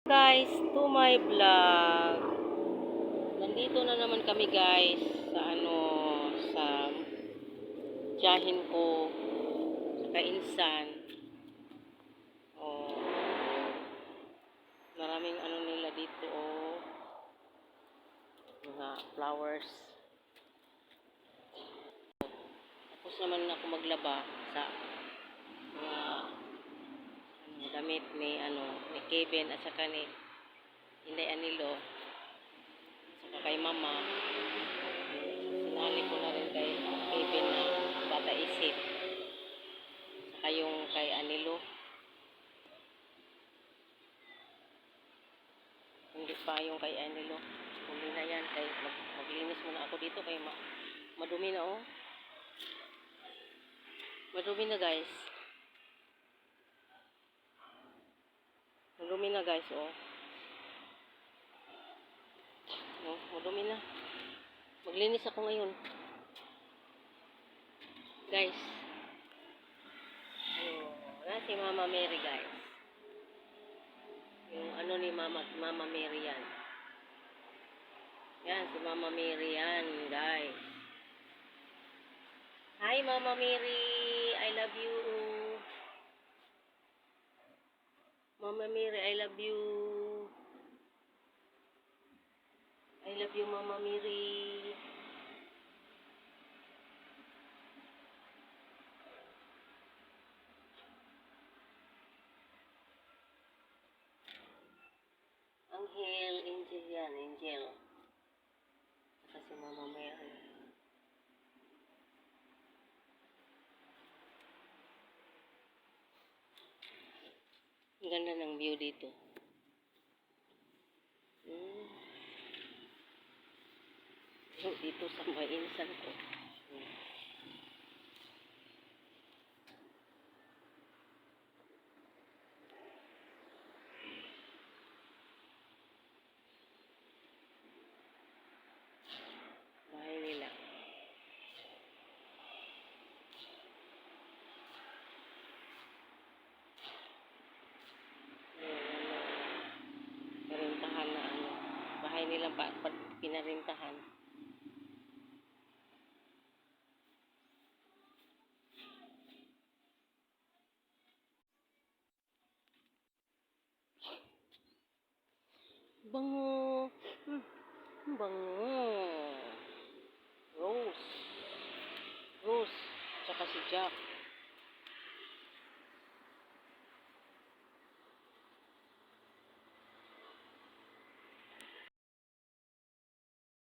Guys, to my vlog. Nandito na naman kami guys sa sa tiyahin ko sa Kainsan. Oh, maraming nila dito mga flowers. Tapos naman ako maglaba sa mga damit ni Kevin at saka ni Inday Anilo at saka kay Mama. Sinali ko na rin kay Kevin na bata isip saka yung kay Anilo. Hindi pa yung kay Anilo. Huli na yan kay maglinis muna ako dito kay madumi na madumi na guys. Madumi na guys madumi na. Maglinis ako ngayon. Guys. Yan si Mama Mary guys. Yung ni Mama Mary yan. Yan si Mama Mary yan guys. Hi Mama Mary, I love you. Mama Mary, I love you. I love you Mama Mary. Angel yan, Angel. Saka si Mama Mary. Ang ganda ng view dito. So, dito sa mainsan ko. Bahay nila. Parintahan na bahay nila pinarintahan. Bango. Bango. Rose. Tsaka si Jack.